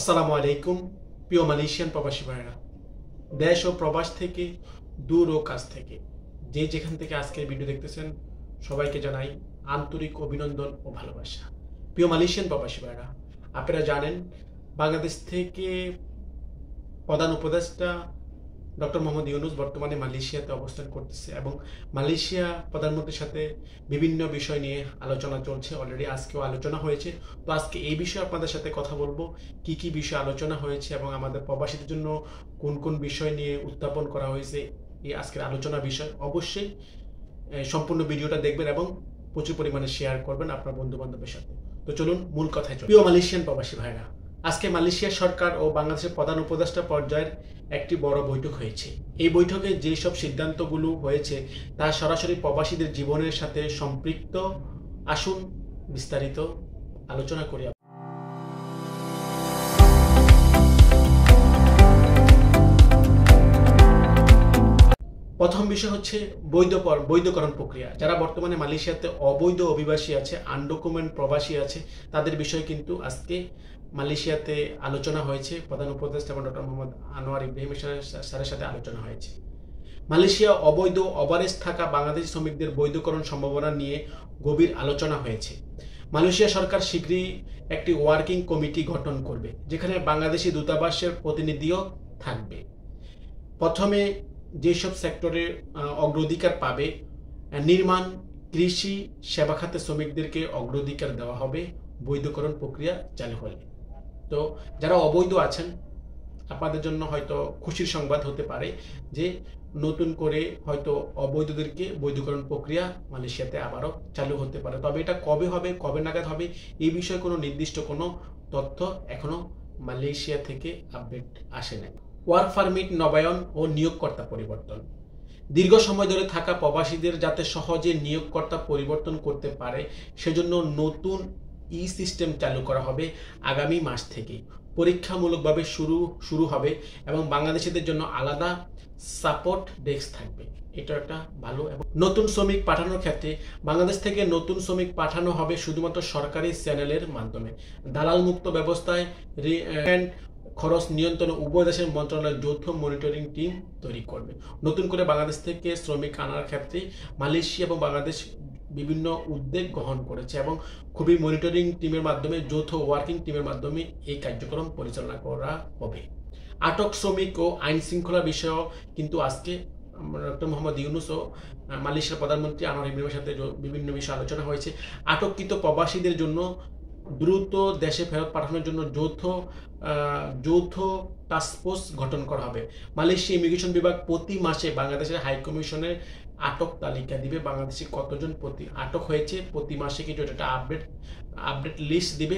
আসসালামু আলাইকুম প্রিয় মালয়েশিয়ান প্রবাসী ভাইরা, দেশ ও প্রবাস থেকে দূর ও কাছ থেকে যে যেখান থেকে আজকের ভিডিও দেখতেছেন সবাইকে জানাই আন্তরিক অভিনন্দন ও ভালোবাসা। প্রিয় মালয়েশিয়ান প্রবাসী ভাইরা, আপনারা জানেন বাংলাদেশ থেকে প্রধান উপদেষ্টা ডক্টর মোহাম্মদ ইউনূস বর্তমানে মালয়েশিয়াতে অবস্থান করতেছে এবং মালয়েশিয়া প্রধানমন্ত্রীর সাথে বিভিন্ন বিষয় নিয়ে আলোচনা চলছে। অলরেডি আজকেও আলোচনা হয়েছে। তো আজকে এই বিষয়ে আপনাদের সাথে কথা বলবো, কি কি বিষয় আলোচনা হয়েছে এবং আমাদের প্রবাসীদের জন্য কোন কোন বিষয় নিয়ে উত্থাপন করা হয়েছে। এই আজকের আলোচনা বিষয় অবশ্যই সম্পূর্ণ ভিডিওটা দেখবেন এবং প্রচুর পরিমাণে শেয়ার করবেন আপনার বন্ধু বান্ধবের সাথে। তো চলুন মূল কথায় চলুন। প্রিয় মালয়েশিয়ান প্রবাসী ভাইরা, আজকে মালয়েশিয়া সরকার ও বাংলাদেশের প্রধান উপদেষ্টা পর্যায়ের একটি বড় বৈঠক হয়েছে। এই বৈঠকে যেসব সিদ্ধান্তগুলো হয়েছে তা সরাসরি প্রবাসীদের জীবনের সাথে সম্পৃক্ত। আসুন বিস্তারিত আলোচনা করি। প্রথম বিষয় হচ্ছে বৈধকরণ প্রক্রিয়া। যারা বর্তমানে মালয়েশিয়াতে অবৈধ অভিবাসী আছে, আনডকুমেন্ট প্রবাসী আছে, তাদের বিষয়ে কিন্তু আজকে মালয়েশিয়াতে আলোচনা হয়েছে। প্রধান উপদেষ্টা এবং ডক্টর মোহাম্মদ আনোয়ার ইব্রাহিম স্যারের সাথে আলোচনা হয়েছে। মালয়েশিয়া অবৈধ ওভারেজ থাকা বাংলাদেশি শ্রমিকদের বৈধকরণ সম্ভাবনা নিয়ে গভীর আলোচনা হয়েছে। মালয়েশিয়া সরকার শীঘ্রই একটি ওয়ার্কিং কমিটি গঠন করবে, যেখানে বাংলাদেশি দূতাবাসের প্রতিনিধিও থাকবে। প্রথমে যেসব সেক্টরে অগ্রাধিকার পাবে, নির্মাণ, কৃষি, সেবা খাতে শ্রমিকদেরকে অগ্রাধিকার দেওয়া হবে বৈধকরণ প্রক্রিয়া চালু হলে। তো যারা অবৈধ আছেন, আপনাদের জন্য হয়তো খুশির সংবাদ হতে পারে যে নতুন করে হয়তো অবৈধদেরকে বৈধকরণ প্রক্রিয়া মালয়েশিয়াতে আবারও চালু হতে পারে। তবে এটা কবে হবে, কবে নাগাদ হবে, এই বিষয়ে কোনো নির্দিষ্ট কোনো তথ্য এখনো মালয়েশিয়া থেকে আপডেট আসে নাই। ওয়ার্ক পারমিট নবায়ন ও নিয়োগকর্তা পরিবর্তন। দীর্ঘ সময় ধরে থাকা প্রবাসীদের যাতে সহজে নিয়োগকর্তা পরিবর্তন করতে পারে, সেজন্য নতুন সিস্টেম চালু করা হবে আগামী মাস থেকে। পরীক্ষামূলকভাবে শুরু হবে এবং বাংলাদেশিদের জন্য আলাদা সাপোর্ট ডেস্ক থাকবে। এটা একটা ভালো। এবং নতুন শ্রমিক পাঠানোর ক্ষেত্রে বাংলাদেশ থেকে নতুন শ্রমিক পাঠানো হবে শুধুমাত্র সরকারি চ্যানেলের মাধ্যমে। দালাল মুক্ত ব্যবস্থায় খরচ নিয়ন্ত্রণ উভয় দেশের মন্ত্রণালয় যৌথ মনিটরিং টিম তৈরি করবে। নতুন করে বাংলাদেশ থেকে শ্রমিক আনার ক্ষেত্রে মালয়েশিয়া এবং বাংলাদেশ বিভিন্ন উদ্যোগ গ্রহণ করেছে এবং খুবই মনিটরিং টিমের মাধ্যমে, যৌথ ওয়ার্কিং টিমের মাধ্যমে এই কার্যক্রম পরিচালনা করা হবে। আটক শ্রমিক ও আইন শৃঙ্খলা বিষয়েও কিন্তু আজকে ডক্টর মোহাম্মদ ইউনূস ও মালয়েশিয়ার প্রধানমন্ত্রী আনোয়ার ইব্রাহিমের সাথে বিভিন্ন বিষয়ে আলোচনা হয়েছে। আটককৃত প্রবাসীদের জন্য দ্রুত দেশে ফেরত পাঠানোর জন্য যৌথ টাস্কফোর্স গঠন করা হবে। মালয়েশিয়া ইমিগ্রেশন বিভাগ প্রতি মাসে বাংলাদেশের হাই কমিশনের আটক তালিকা দিবে। বাংলাদেশে কতজন আটক হয়েছে প্রতি মাসে কিন্তু এটা আপডেট লিস্ট দিবে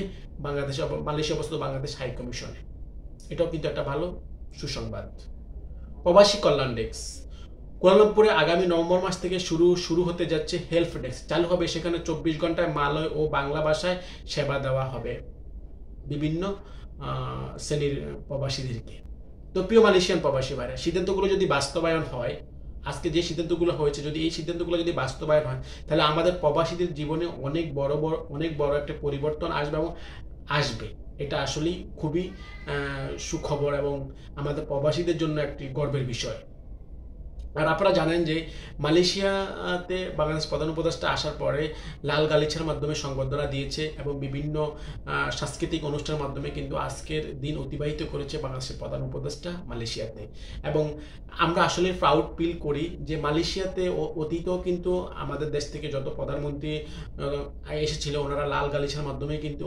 মালয়েশিয়া অবস্থিত বাংলাদেশ হাই কমিশনে। এটাও কিন্তু একটা ভালো সুসংবাদ। প্রবাসী কল্যাণ ডেস্ক কুয়ালালামপুরে আগামী নভেম্বর মাস থেকে শুরু হতে যাচ্ছে হেল্প ডেস্ক চালু হবে। সেখানে 24 ঘন্টায় মালয় ও বাংলা ভাষায় সেবা দেওয়া হবে বিভিন্ন শ্রেণীর প্রবাসীদেরকে। তো প্রিয় মালয়েশিয়ান প্রবাসী ভাইরা, সিদ্ধান্তগুলো যদি বাস্তবায়ন হয়, আজকে যে সিদ্ধান্তগুলো হয়েছে, যদি এই সিদ্ধান্তগুলো যদি বাস্তবায়ন হয়, তাহলে আমাদের প্রবাসীদের জীবনে অনেক বড় একটা পরিবর্তন আসবে। এটা আসলেই খুবই সুখবর এবং আমাদের প্রবাসীদের জন্য একটি গর্বের বিষয়। আর আপনারা জানেন যে মালয়েশিয়াতে বাংলাদেশ প্রধান উপদেষ্টা আসার পরে লাল গালিচার মাধ্যমে সংবর্ধনা দিয়েছে এবং বিভিন্ন সাংস্কৃতিক অনুষ্ঠানের মাধ্যমে কিন্তু আজকের দিন অতিবাহিত করেছে বাংলাদেশের প্রধান উপদেষ্টা মালয়েশিয়াতে। এবং আমরা আসলে প্রাউড ফিল করি যে মালয়েশিয়াতে অতীতেও কিন্তু আমাদের দেশ থেকে যত প্রধানমন্ত্রী এসেছিল, ওনারা লাল গালিচার মাধ্যমে কিন্তু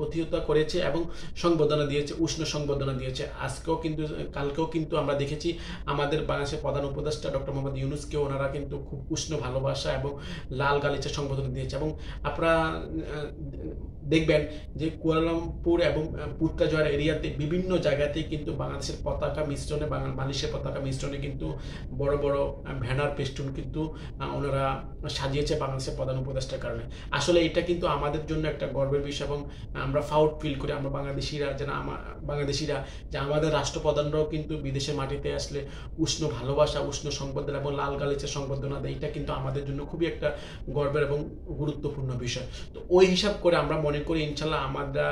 অতিথিয়তা করেছে এবং সংবর্ধনা দিয়েছে, উষ্ণ সংবর্ধনা দিয়েছে। কালকেও কিন্তু আমরা দেখেছি আমাদের বাংলাদেশের প্রধান উপদেষ্টা ডক্টর মোহাম্মদ ইউনূসকে ওনারা কিন্তু খুব উষ্ণ ভালোবাসা এবং লাল গালিচার সংবর্ধনা দিয়েছে। এবং আপনারা দেখবেন যে কুয়ালালামপুর এবং পুত্কাজয়ার এরিয়াতে বিভিন্ন জায়গাতেই কিন্তু বাংলাদেশের পতাকা মিশ্রণে, মালয়েশিয়ার পতাকা মিশ্রণে কিন্তু বড় বড় ব্যানার পেস্টুন কিন্তু ওনারা সাজিয়েছে বাংলাদেশের প্রধান উপদেষ্টার কারণে। আসলে এটা কিন্তু আমাদের জন্য একটা গর্বের বিষয় এবং আমরা প্রাউড ফিল করি আমরা বাংলাদেশিরা যে আমাদের রাষ্ট্রপ্রধানরাও কিন্তু বিদেশের মাটিতে আসলে উষ্ণ ভালোবাসা, উষ্ণ সংবর্ধনা এবং লাল গালিচার সংবর্ধনা দেয়। এটা কিন্তু আমাদের জন্য খুবই একটা গর্বের এবং গুরুত্বপূর্ণ বিষয়। তো ওই হিসাব করে আমরা মনে করি ইনশাল্লাহ আমরা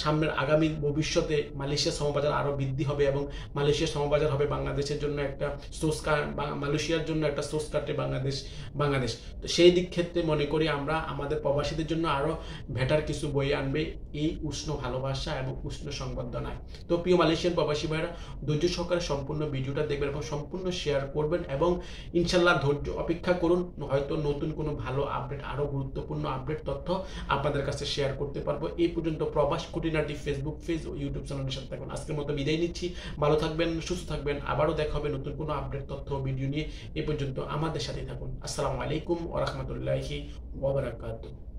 সামনের আগামী ভবিষ্যতে মালয়েশিয়ার শ্রমবাজার আরও বৃদ্ধি হবে এবং মালয়েশিয়ার শ্রমবাজার হবে বাংলাদেশের জন্য একটা সোর্স, মালয়েশিয়ার জন্য একটা সোর্স কাটে বাংলাদেশ। তো সেই দিক ক্ষেত্রে মনে করি আমরা আমাদের প্রবাসীদের জন্য আরও বেটার কিছু বই আনবে এই উষ্ণ ভালোবাসা এবং উষ্ণ সংবর্ধনায়। তো প্রিয় মালয়েশিয়ান প্রবাসী ভাইরা, ধৈর্য সহকারে সম্পূর্ণ ভিডিওটা দেখবেন এবং সম্পূর্ণ শেয়ার করবেন এবং ইনশাল্লাহ ধৈর্য অপেক্ষা করুন, হয়তো নতুন কোনো ভালো আপডেট, আরও গুরুত্বপূর্ণ আপডেট তথ্য আপনাদের কাছে শেয়ার করতে পারবো। এই পর্যন্ত প্রবাস খুঁটিনাটি ফেসবুক পেজ ও ইউটিউব চ্যানেলের সাথে থাকুন। আজকের মতো বিদায় নিচ্ছি, ভালো থাকবেন, সুস্থ থাকবেন, আবারও দেখা হবে নতুন কোনো আপডেট তথ্য ভিডিও নিয়ে। এই পর্যন্ত আমাদের সাথে থাকুন। আসসালামু আলাইকুম ওয়া রাহমাতুল্লাহি ওয়া বারাকাতুহু।